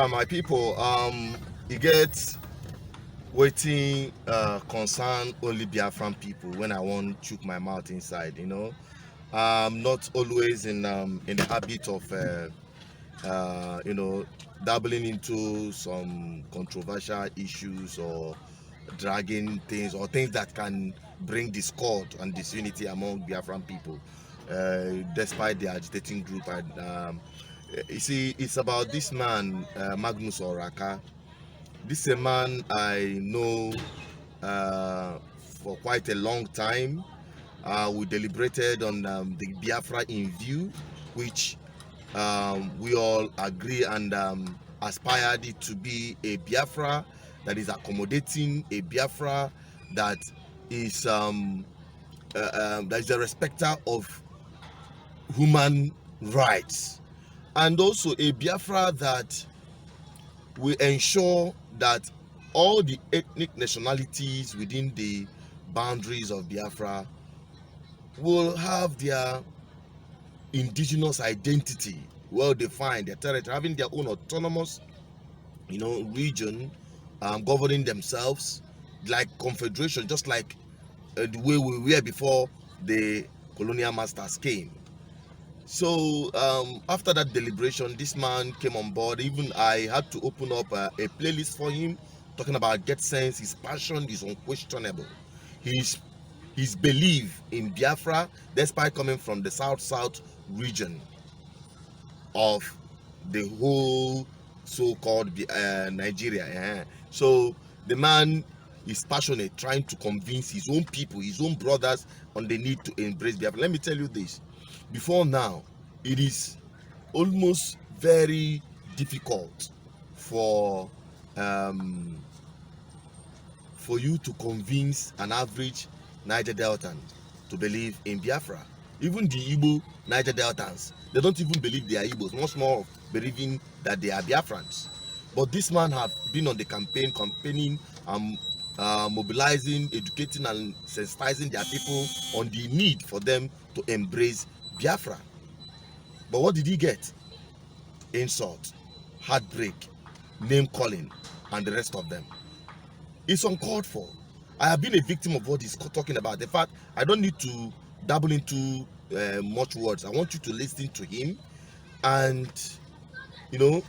Yeah, my people, you get waiting concern only Biafran people when I want to chook my mouth inside, you know. I'm not always in the habit of you know, dabbling into some controversial issues or dragging things or things that can bring discord and disunity among Biafran people, despite the agitating group. And you see, it's about this man, Magnus Oraka. This is a man I know for quite a long time. We deliberated on the Biafra in view, which we all agree and aspired it to be a Biafra that is accommodating, a Biafra that is a respecter of human rights, and also a Biafra that will ensure that all the ethnic nationalities within the boundaries of Biafra will have their indigenous identity well defined, their territory, having their own autonomous, you know, region, governing themselves like confederation, just like the way we were before the colonial masters came. So after that deliberation, this man came on board. Even I had to open up a playlist for him, talking about Get Sense. His passion is unquestionable. His belief in Biafra, despite coming from the south region of the whole so-called Nigeria. So the man is passionate, trying to convince his own people, his own brothers, on the need to embrace Biafra. Let me tell you this. Before now, it is almost very difficult for you to convince an average Niger Deltan to believe in Biafra. Even the Igbo Niger Deltans, they don't even believe they are Igbos, much more of believing that they are Biafrans. But this man have been on the campaigning, mobilizing, educating and sensitizing their people on the need for them to embrace Biafra. But what did he get? Insult, heartbreak, name calling, and the rest of them. It's uncalled for. I have been a victim of what he's talking about. In fact, I don't need to dabble into much words. I want you to listen to him and, you know,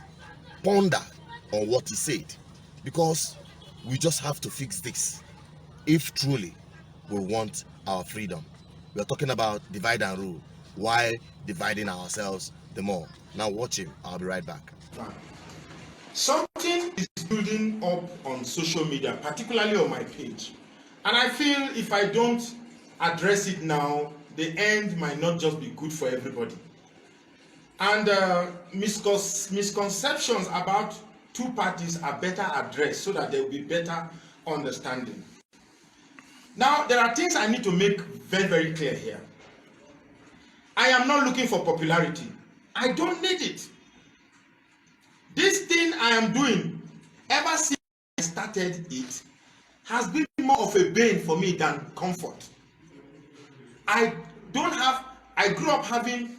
ponder on what he said, because we just have to fix this if truly we want our freedom. We are talking about divide and rule while dividing ourselves the more. Now watch him. I'll be right back. Something is building up on social media, particularly on my page, and I feel if I don't address it now, the end might not just be good for everybody. And misconceptions about two parties are better addressed so that there will be better understanding. Now, there are things I need to make very, very clear here. I am not looking for popularity. I don't need it. This thing I am doing, ever since I started it, has been more of a bane for me than comfort. I grew up having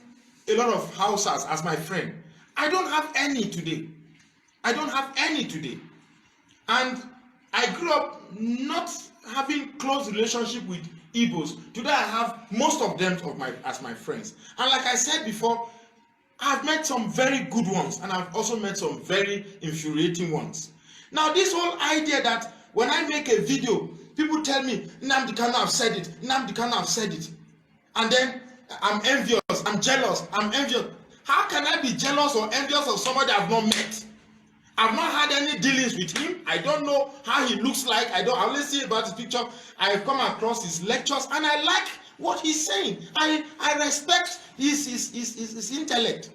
a lot of houses as my friend. I don't have any today. And I grew up not having close relationship with Igbos. Today I have most of them as my friends. And like I said before, I've met some very good ones, and I've also met some very infuriating ones. Now, this whole idea that when I make a video, people tell me, Nnamdi Kanu have said it, Nnamdi Kanu have said it. And then I'm envious, I'm jealous, I'm envious. How can I be jealous or envious of somebody I've not met? I've not had any dealings with him. I don't know how he looks like. I only see about his picture. I've come across his lectures, and I like what he's saying. I respect his intellect.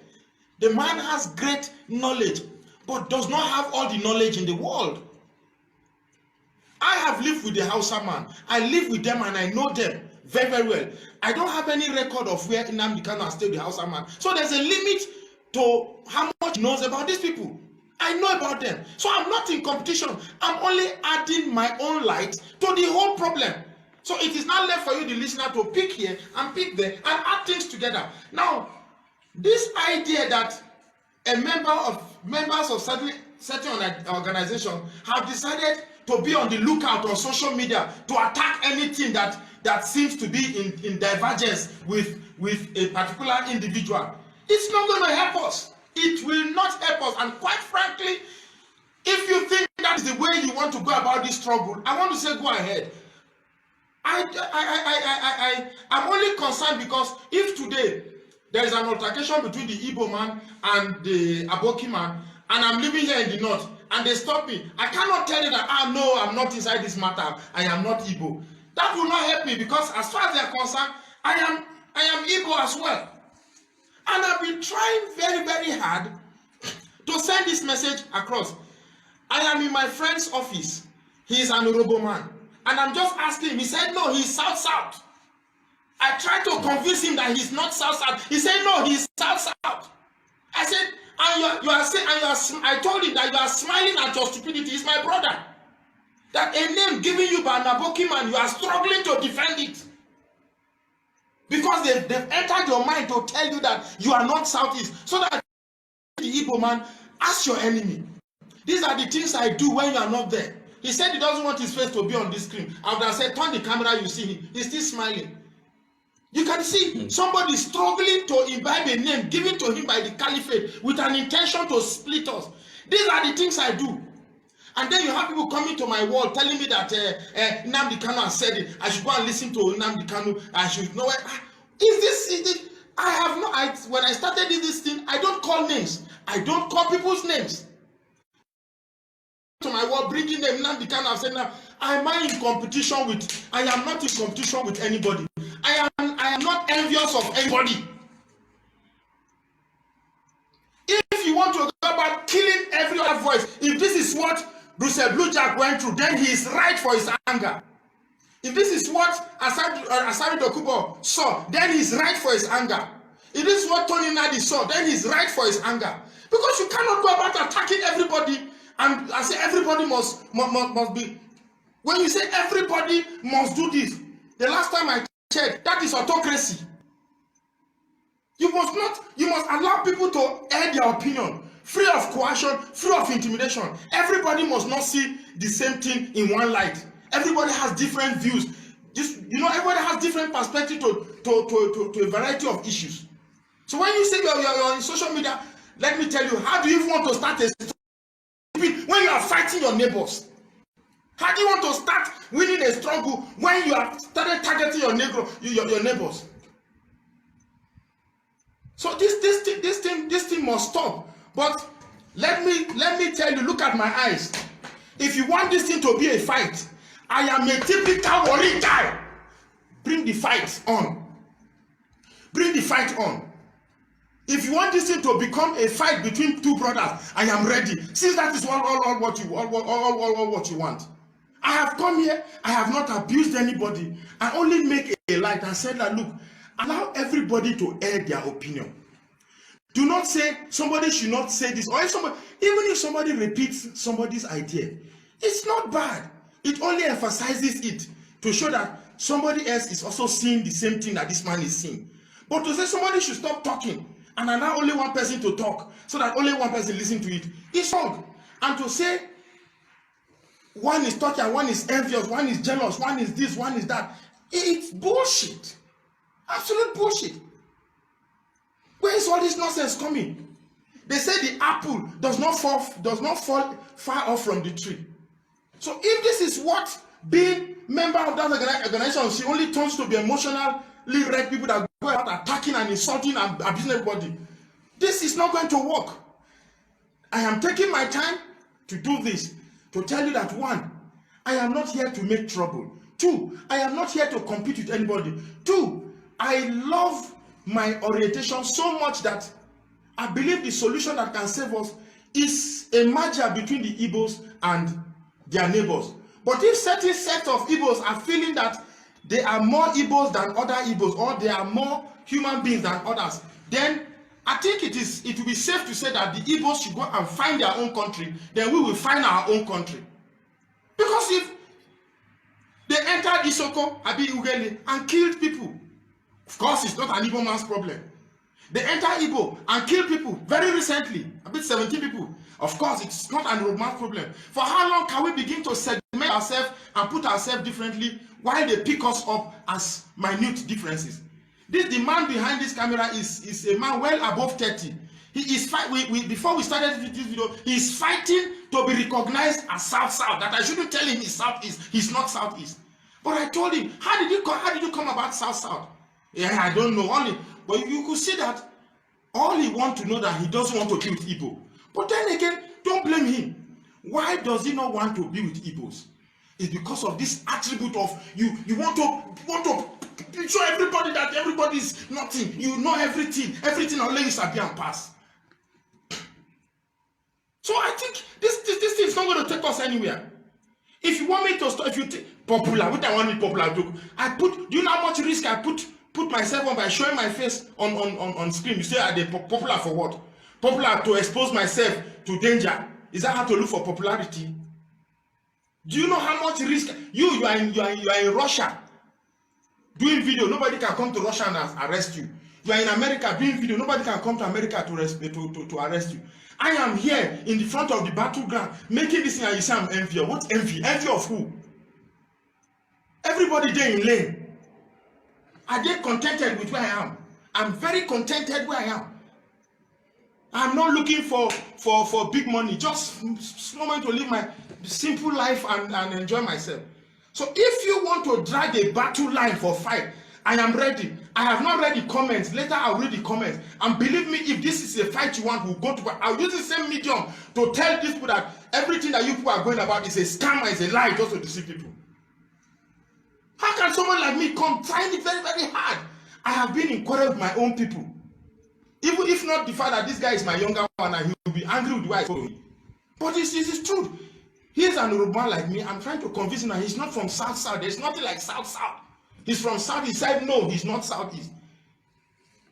The man has great knowledge, but does not have all the knowledge in the world. I have lived with the Hausa man. I live with them and I know them very, very well. I don't have any record of where Nnamdi Kanu has stayed with the Hausa man. So there's a limit to how much he knows about these people. I know about them. So I'm not in competition. I'm only adding my own light to the whole problem. So it is not left for you, the listener, to pick here and pick there and add things together. Now, this idea that members of certain certain organization have decided to be on the lookout on social media to attack anything that seems to be in divergence with a particular individual. It's not going to help us. It will not help us. And quite frankly, if you think that is the way you want to go about this struggle, I want to say go ahead. I'm only concerned because if today there is an altercation between the Igbo man and the Aboki man, and I'm living here in the north, and they stop me, I cannot tell you that, no, I'm not inside this matter, I am not Igbo. That will not help me, because as far as they are concerned, I am Igbo as well. And I've been trying very, very hard to send this message across. I am in my friend's office. He is an Urobo man. And I'm just asking him. He said, no, he's South-South. I tried to convince him that he's not South-South. He said, no, he's South-South. I said, and you are saying, I told him that you are smiling at your stupidity. He's my brother. That a name given you by an Aboki man, you are struggling to defend it. Because they've entered your mind to tell you that you are not Southeast. So that the Igbo man, ask your enemy. These are the things I do when you are not there. He said he doesn't want his face to be on this screen. I would have said, turn the camera, you see him. He's still smiling. You can see somebody struggling to imbibe a name given to him by the caliphate with an intention to split us. These are the things I do. And then you have people coming to my wall telling me that Nnamdi Kanu has said it. I should go and listen to Nnamdi Kanu. I should know it. Is this? I have no. When I started this thing, I don't call names. I don't call people's names. To my wall, bringing them Nnamdi Kanu. I've said now, am I in competition with? I am not in competition with anybody. I am not envious of anybody. If you want to go about killing every other voice, if this is what Bruce Blue Jack went through, then he is right for his anger. If this is what Asari Dokubo saw, then he's right for his anger. If this is what Tony Nadi saw, then he's right for his anger. Because you cannot go about attacking everybody and I say everybody must be. When you say everybody must do this, the last time I checked, that is autocracy. You must allow people to air their opinion, free of coercion, free of intimidation. Everybody must not see the same thing in one light. Everybody has different views. Everybody has different perspective to a variety of issues. So when you say you're on social media, let me tell you, how do you even want to start a struggle when you are fighting your neighbors? How do you want to start winning a struggle when you have started targeting your neighbors? So this thing must stop. But let me tell you, look at my eyes. If you want this thing to be a fight, I am a typical warrior guy. Bring the fight on. Bring the fight on. If you want this thing to become a fight between two brothers, I am ready. Since that is all what you want. I have come here, I have not abused anybody. I only make a light and said that, look, allow everybody to air their opinion. Do not say somebody should not say this, or even if somebody repeats somebody's idea, it's not bad. It only emphasizes it to show that somebody else is also seeing the same thing that this man is seeing. But to say somebody should stop talking and allow only one person to talk so that only one person listens to it, it's wrong. And to say one is talking, one is envious, one is jealous, one is this, one is that, it's bullshit. Absolute bullshit. Where is all this nonsense coming? They say the apple does not fall far off from the tree. So if this is what being member of that organization, she only turns to be emotionally wrecked people that go out attacking and insulting and abusing everybody. This is not going to work. I am taking my time to do this, to tell you that 1, I am not here to make trouble. 2, I am not here to compete with anybody. 2, I love my orientation so much that I believe the solution that can save us is a merger between the Igbos and their neighbors. But if certain sets of Igbos are feeling that they are more Igbos than other Igbos, or they are more human beings than others, then I think it will be safe to say that the Igbos should go and find their own country, then we will find our own country. Because if they entered Isoko, Abi Ugeli, and killed people, of course it's not an Igbo man's problem. They enter Igbo and kill people very recently, about 17 people. Of course, it's not an romance problem. For how long can we begin to segment ourselves and put ourselves differently while they pick us up as minute differences? The man behind this camera is a man well above 30. He is before we started this video, he's fighting to be recognized as South. That I shouldn't tell him he's Southeast. He's not Southeast. But I told him, how did you come about South? Yeah, I don't know. But you could see that all he wants to know that he doesn't want to be with Igbo. But then again, don't blame him. Why does he not want to be with Igbos? It's because of this attribute of you want to show everybody that everybody is nothing. You know everything only is Sabi and pass. So I think this thing is not going to take us anywhere. If you want me to start, if you think popular, what I want me popular to, do you know how much risk I put myself on by showing my face on screen? You say, are they popular for what? Popular to expose myself to danger. Is that how to look for popularity? Do you know how much risk you are in Russia doing video? Nobody can come to Russia and arrest you. You are in America doing video. Nobody can come to America to arrest you. I am here in the front of the battleground making this thing, and you say I'm envy. What envy? Envy of who? Everybody there in lane. Are they contented with where I am? I'm very contented where I am. I'm not looking for big money. Just small to live my simple life and enjoy myself. So if you want to drag a battle line for fight, I am ready. I have not read the comments. Later I'll read the comments. And believe me, if this is a fight you want, we'll go to. I'll use the same medium to tell these people that everything that you people are going about is a scam, is a lie, just to deceive people. How can someone like me come find it very, very hard? I have been in quarrel with my own people. Even if not the fact that this guy is my younger one and he will be angry with why I told him. But this is truth. Here's an Yoruba like me. I'm trying to convince him that he's not from South. There's nothing like South. He's from South. He said no, he's not Southeast.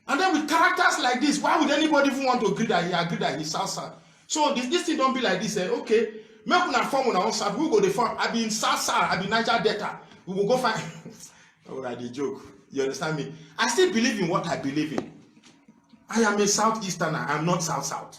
And then with characters like this, why would anybody even want to agree that he's South? So this thing don't be like this. Okay, make una form una own South. We go the form. I be in South. I be Niger Delta. We will go find. Oh, I did joke. You understand me? I still believe in what I believe in. I am a Southeasterner. I'm not South.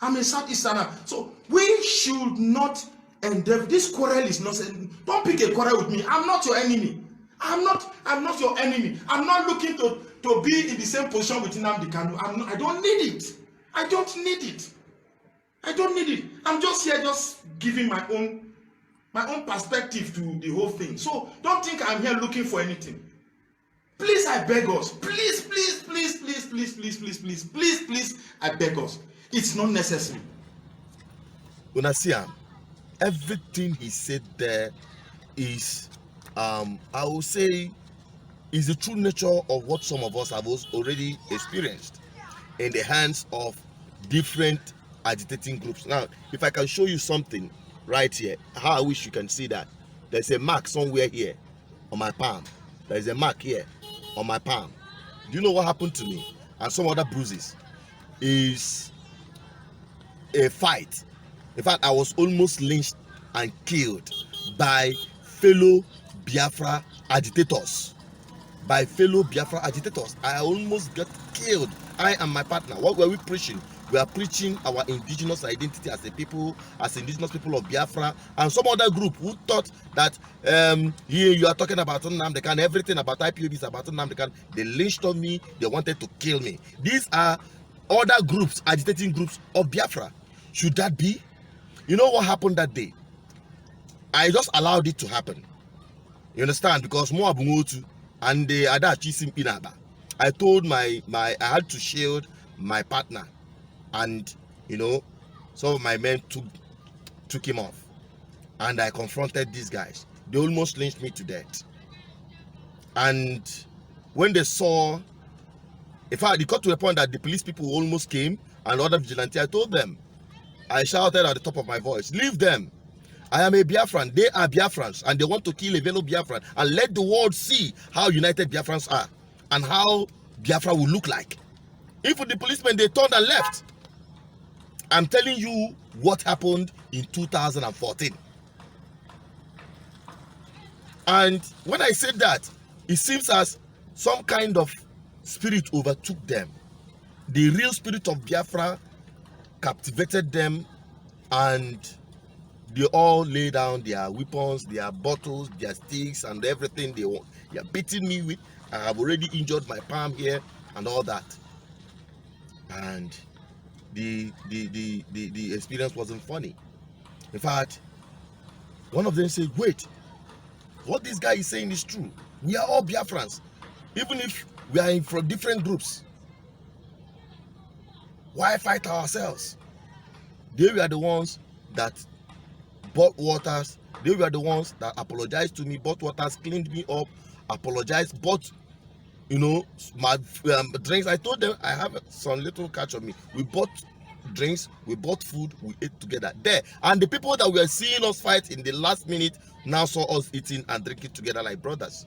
I'm a Southeasterner. So we should not endeavor. This quarrel is not. Don't pick a quarrel with me. I'm not your enemy. I'm not your enemy. I'm not looking to be in the same position with Nnamdi Kanu. I don't need it. I don't need it. I'm just here, just giving my own perspective to the whole thing. So don't think I'm here looking for anything. Please, I beg us. Please, I beg us. It's not necessary. Unasiam, everything he said there is, I will say, is the true nature of what some of us have already experienced in the hands of different agitating groups. Now, if I can show you something right here, how I wish you can see that. There's a mark somewhere here on my palm. There's a mark here on my palm. Do you know what happened to me? And some other bruises is a fight. In fact, I was almost lynched and killed by fellow Biafra agitators. I almost got killed. I and my partner. What were we preaching? We are preaching our indigenous identity as a people, as indigenous people of Biafra, and some other group who thought that here you are talking about Nnamdi Kanu, everything about IPOB is about Nnamdi Kanu. They lynched on me. They wanted to kill me. These are other groups, agitating groups of Biafra. Should that be? You know what happened that day? I just allowed it to happen. You understand? Because more abungotu and the other chisim inaba. I told I had to shield my partner, and some of my men took him off, and I confronted these guys. They almost lynched me to death. And when they saw, in fact, it got to the point that the police people almost came and other vigilantes. I told them, I shouted at the top of my voice, leave them. I am a Biafran. They are Biafrans, and they want to kill a fellow Biafran, and let the world see how united Biafrans are and how Biafra will look like. Even the policemen, they turned and left. I'm telling you what happened in 2014. And when I said that, it seems as some kind of spirit overtook them. The real spirit of Biafra captivated them, and they all lay down their weapons, their bottles, their sticks, and everything they want. They are beating me with. I have already injured my palm here and all that. And the experience wasn't funny. In fact, one of them said, wait, what this guy is saying is true. We are all Biafrans. Even if we are from different groups, why fight ourselves? They were the ones that bought waters. They were the ones that apologized to me, bought waters, cleaned me up, apologized, bought, you know, my drinks. I told them I have some little catch on me. We bought drinks, we bought food, we ate together there. And the people that were seeing us fight in the last minute now saw us eating and drinking together like brothers.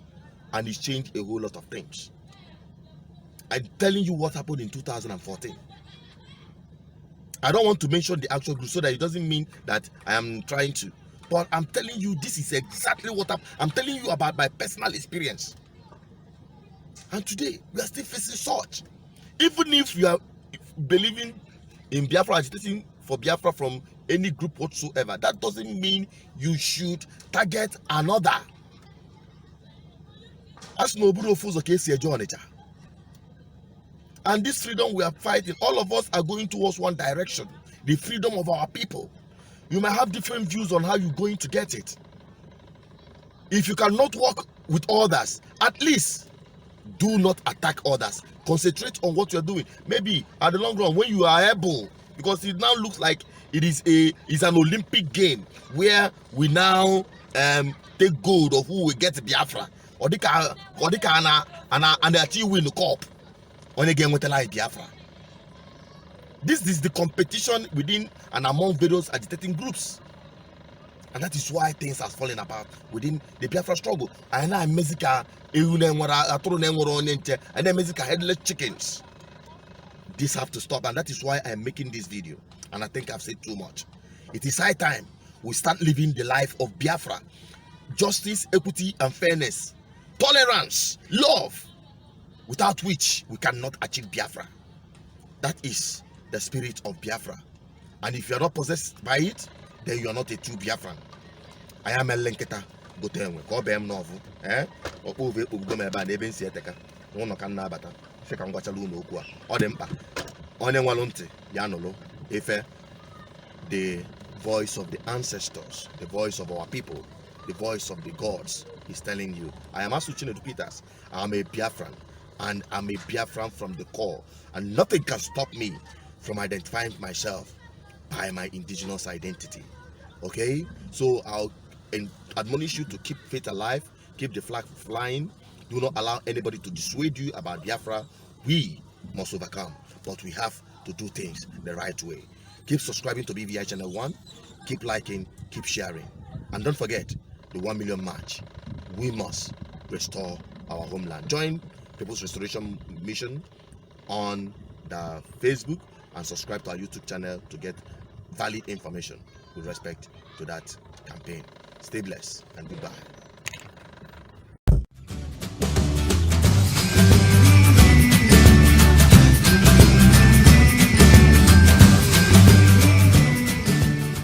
And it changed a whole lot of things. I'm telling you what happened in 2014. I don't want to mention the actual group so that it doesn't mean that I am trying to. But I'm telling you, this is exactly what I'm telling you about my personal experience. And today, we are still facing such. Even if you are believing in Biafra, agitating for Biafra from any group whatsoever, that doesn't mean you should target another. As Nobudo Fuzo Kesi Ejonecha. And this freedom we are fighting, all of us are going towards one direction, the freedom of our people. You might have different views on how you're going to get it. If you cannot work with others, at least do not attack others. Concentrate on what you're doing. Maybe at the long run, when you are able, because it now looks like it's an Olympic game where we now take gold of who will get Biafra, or they can and actually win the cup. On again with a Biafra. This is the competition within and among various agitating groups, and that is why things are falling apart within the Biafra struggle. And now Mexico, and then Mexico headless chickens. This have to stop, and that is why I am making this video. And I think I've said too much. It is high time we start living the life of Biafra: justice, equity, and fairness, tolerance, love, without which we cannot achieve Biafra. That is the spirit of Biafra. And if you are not possessed by it, then you are not a true Biafran. I am a lenketa. Go tell me, go be novel. Or over Ugomeba, Neben Sieteka. One can nabata. Second Guachaluno, or Dempa. On a walunte, Yanolo, Efe, the voice of the ancestors, the voice of our people, the voice of the gods is telling you. I am Asuchino Peters. I am a Biafran. And I'm a Biafran from the core, and nothing can stop me from identifying myself by my indigenous identity. Okay, so I'll admonish you to keep faith alive, keep the flag flying. Do not allow anybody to dissuade you about Biafra. We must overcome, but we have to do things the right way. Keep subscribing to BVI Channel 1, keep liking, keep sharing, and don't forget the 1 million march. We must restore our homeland. Join People's Restoration Mission on the Facebook and subscribe to our YouTube channel to get valid information with respect to that campaign. Stay blessed and goodbye.